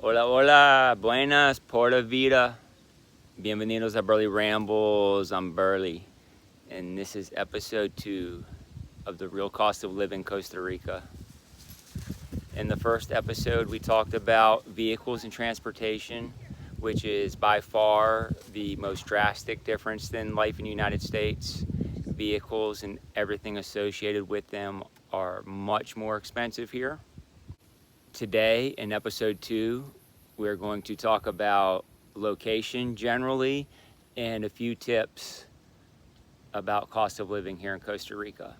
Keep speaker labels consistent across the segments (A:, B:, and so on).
A: Hola, hola, buenas, porta vida. Bienvenidos a Burley Rambles. I'm Burley, and this is episode 2 of The Real Cost of Living Costa Rica. In the first episode, we talked about vehicles and transportation, which is by far the most drastic difference than life in the United States. Vehicles and everything associated with them are much more expensive here. Today, in episode 2, we're going to talk about location generally and a few tips about cost of living here in Costa Rica.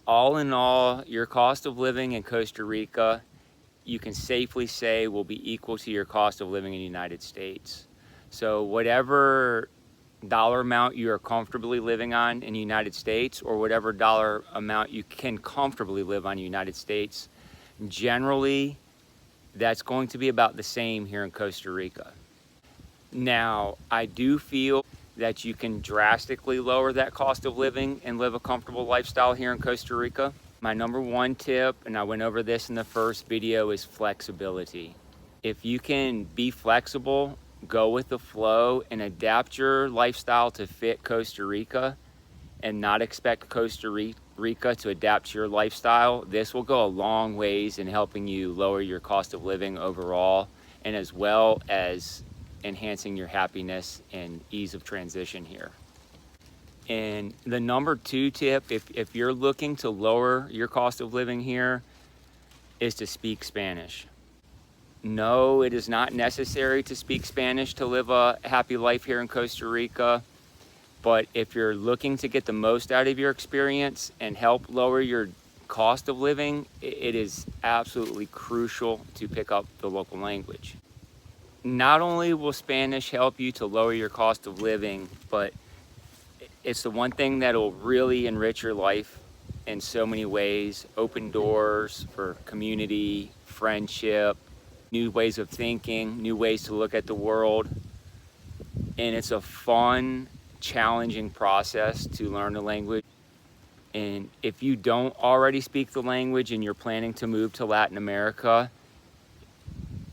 A: All in all, your cost of living in Costa Rica, you can safely say, will be equal to your cost of living in the United States. So whatever dollar amount you are comfortably living on in the United States, or whatever dollar amount you can comfortably live on in the United States, generally that's going to be about the same here in Costa Rica. Now, I do feel that you can drastically lower that cost of living and live a comfortable lifestyle here in Costa Rica. My number one tip, and I went over this in the first video, is flexibility. If you can be flexible, go with the flow, and adapt your lifestyle to fit Costa Rica, and not expect Costa Rica to adapt to your lifestyle, this will go a long ways in helping you lower your cost of living overall, and as well as enhancing your happiness and ease of transition here. And the number 2 tip, if you're looking to lower your cost of living here, is to speak Spanish. No, it is not necessary to speak Spanish to live a happy life here in Costa Rica. But if you're looking to get the most out of your experience and help lower your cost of living, it is absolutely crucial to pick up the local language. Not only will Spanish help you to lower your cost of living, but it's the one thing that will really enrich your life in so many ways. Open doors for community, friendship, new ways of thinking, new ways to look at the world. And it's a fun, challenging process to learn the language. And if you don't already speak the language and you're planning to move to Latin America,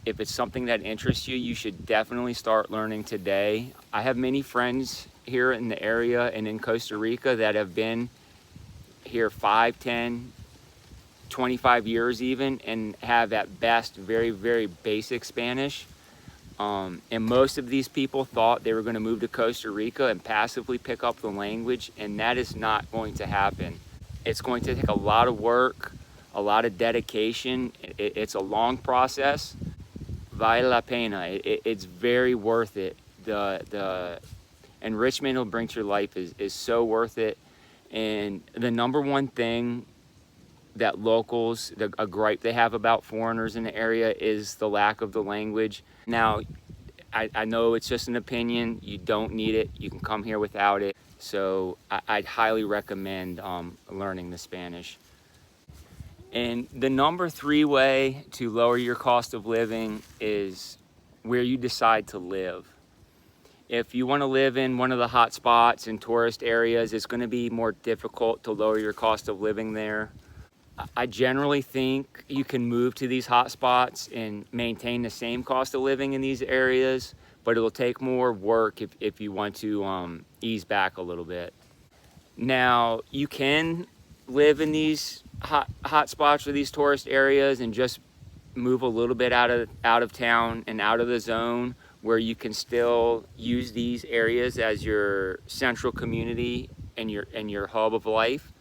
A: if it's something that interests you, you should definitely start learning today. I have many friends here in the area and in Costa Rica that have been here 5, 10, 25 years even, and have at best very, very basic Spanish. And most of these people thought they were going to move to Costa Rica and passively pick up the language, and that is not going to happen. It's going to take a lot of work, a lot of dedication. It's a long process. Vale la pena. It's very worth it. The enrichment it'll bring to your life is so worth it. And the number one thing that locals, a gripe they have about foreigners in the area, is the lack of the language. Now, I know it's just an opinion. You don't need it. You can come here without it. So I'd highly recommend learning the Spanish. And the number 3 way to lower your cost of living is where you decide to live. If you want to live in one of the hot spots in tourist areas, it's going to be more difficult to lower your cost of living there. I generally think you can move to these hot spots and maintain the same cost of living in these areas, but it'll take more work if you want to ease back a little bit. Now, you can live in these hot spots or these tourist areas and just move a little bit out of town and out of the zone, where you can still use these areas as your central community and your hub of life.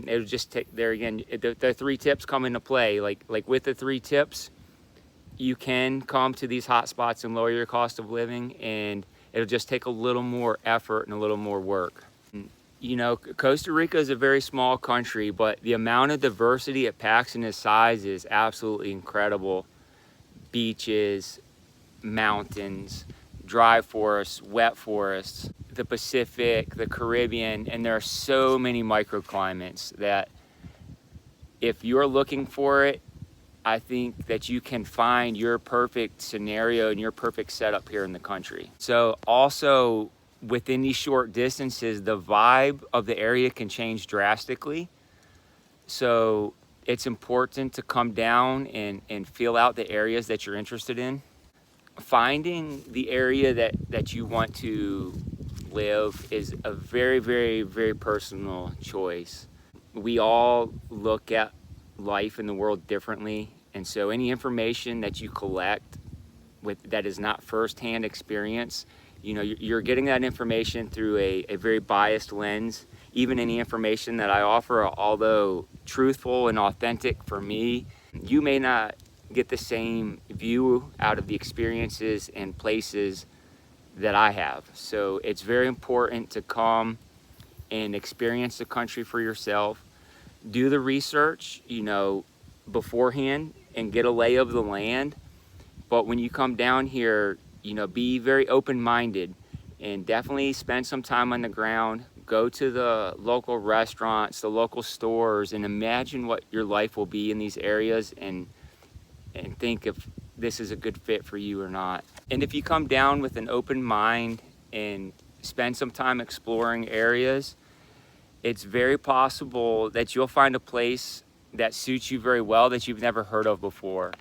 A: It'll just take, there again, the 3 tips come into play. Like with the 3 tips, you can come to these hot spots and lower your cost of living, and it'll just take a little more effort and a little more work. You know, Costa Rica is a very small country, but the amount of diversity it packs in its size is absolutely incredible. Beaches, mountains, dry forests, wet forests, the Pacific, the Caribbean, and there are so many microclimates that if you're looking for it, I think that you can find your perfect scenario and your perfect setup here in the country. So also within these short distances, the vibe of the area can change drastically. So it's important to come down and feel out the areas that you're interested in. Finding the area that you want to live is a very, very, very personal choice. We all look at life in the world differently, and so any information that you collect that is not firsthand experience, you're getting that information through a very biased lens. Even any information that I offer, although truthful and authentic for me, you may not get the same view out of the experiences and places that I have. So it's very important to come and experience the country for yourself. Do the research, beforehand, and get a lay of the land. But when you come down here, be very open-minded and definitely spend some time on the ground. Go to the local restaurants, the local stores, and imagine what your life will be in these areas, and think if this is a good fit for you or not. And if you come down with an open mind and spend some time exploring areas, it's very possible that you'll find a place that suits you very well that you've never heard of before.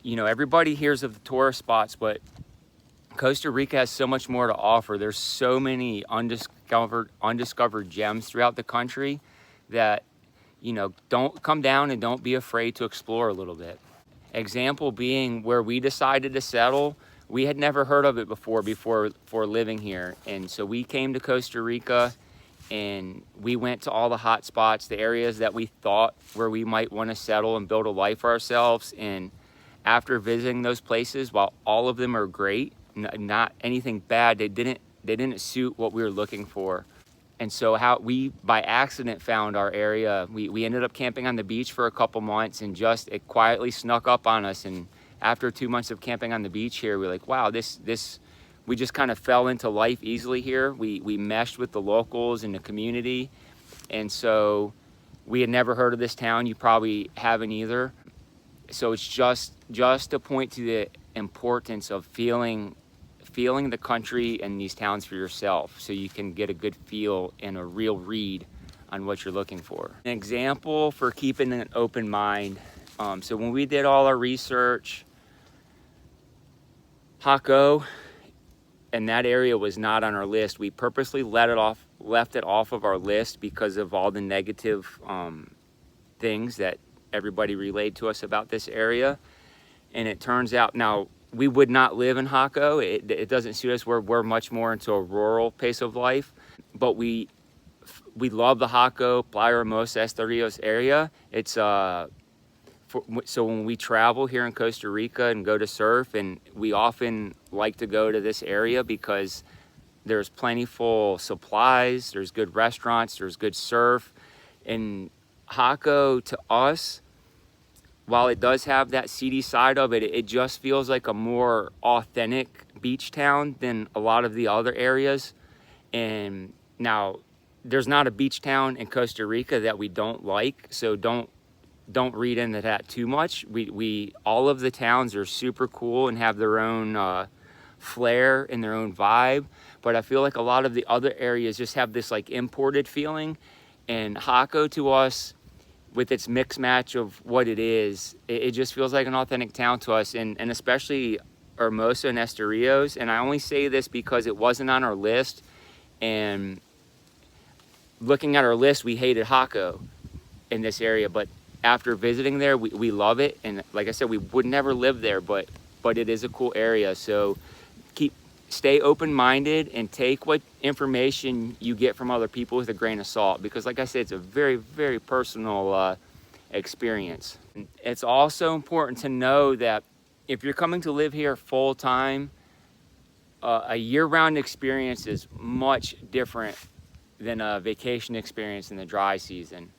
A: Everybody hears of the tourist spots, but Costa Rica has so much more to offer. There's so many undiscovered gems throughout the country that, don't come down and don't be afraid to explore a little bit. Example being where we decided to settle, we had never heard of it before living here. And so we came to Costa Rica and we went to all the hot spots, the areas that we thought where we might want to settle and build a life for ourselves. And after visiting those places, while all of them are great, not anything bad, they didn't suit what we were looking for. And so how we by accident found our area. We ended up camping on the beach for a couple months, and it quietly snuck up on us. And after 2 months of camping on the beach here, we're like, wow, we just kind of fell into life easily here. We meshed with the locals and the community. And so we had never heard of this town. You probably haven't either. So it's just to point to the importance of feeling the country and these towns for yourself, so you can get a good feel and a real read on what you're looking for. An example for keeping an open mind. So when we did all our research, Jaco and that area was not on our list. We purposely left it off of our list because of all the negative things that everybody relayed to us about this area. And it turns out now, we would not live in Jaco. It doesn't suit us. We're much more into a rural pace of life. But we love the Jaco, Playa Hermosa, Estorrillos area. It's so when we travel here in Costa Rica and go to surf, and we often like to go to this area because there's plentiful supplies, there's good restaurants, there's good surf. And Jaco, to us, while it does have that seedy side of it, it just feels like a more authentic beach town than a lot of the other areas. And now, there's not a beach town in Costa Rica that we don't like, so don't read into that too much. We all of the towns are super cool and have their own flair and their own vibe, but I feel like a lot of the other areas just have this like imported feeling. And Jaco, to us, with its mix match of what it is, it just feels like an authentic town to us, and especially Hermosa and Estorrillos. And I only say this because it wasn't on our list, and looking at our list, we hated Jaco in this area, but after visiting there, we love it. And like I said, we would never live there, but it is a cool area. So stay open-minded and take what information you get from other people with a grain of salt, because like I said, it's a very, very personal experience. It's also important to know that if you're coming to live here full-time, a year-round experience is much different than a vacation experience in the dry season.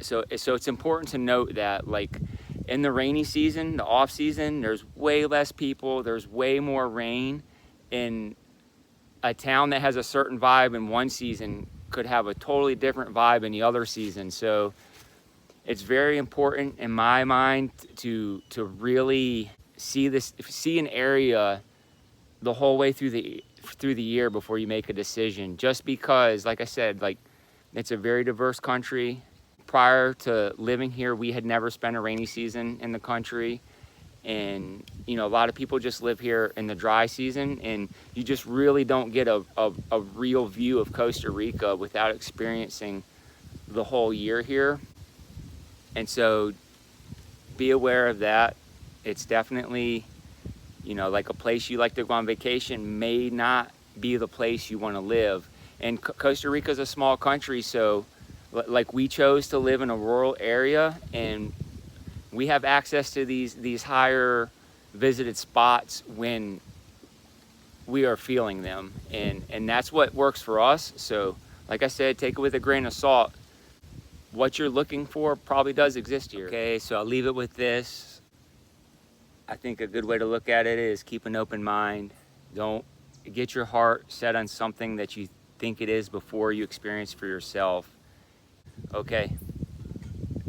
A: So it's important to note that, like, in the rainy season, the off season, there's way less people, there's way more rain. In a town that has a certain vibe in one season could have a totally different vibe in the other season. So it's very important in my mind to really see an area the whole way through the year before you make a decision. Just because, like I said, like, it's a very diverse country. prior to living here, we had never spent a rainy season in the country. And you know, a lot of people just live here in the dry season, and you just really don't get a real view of Costa Rica without experiencing the whole year here. And so be aware of that. It's definitely, you know, like a place you like to go on vacation may not be the place you want to live. And Costa Rica is a small country, so like we chose to live in a rural area, and we have access to these higher visited spots when we are feeling them, and that's what works for us. So like I said, take it with a grain of salt. What you're looking for probably does exist here. Okay, so I'll leave it with this. I think a good way to look at it is keep an open mind. Don't get your heart set on something that you think it is before you experience for yourself. Okay,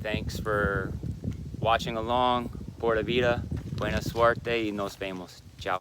A: thanks for watching along. Pura vida, buena suerte y nos vemos. Ciao.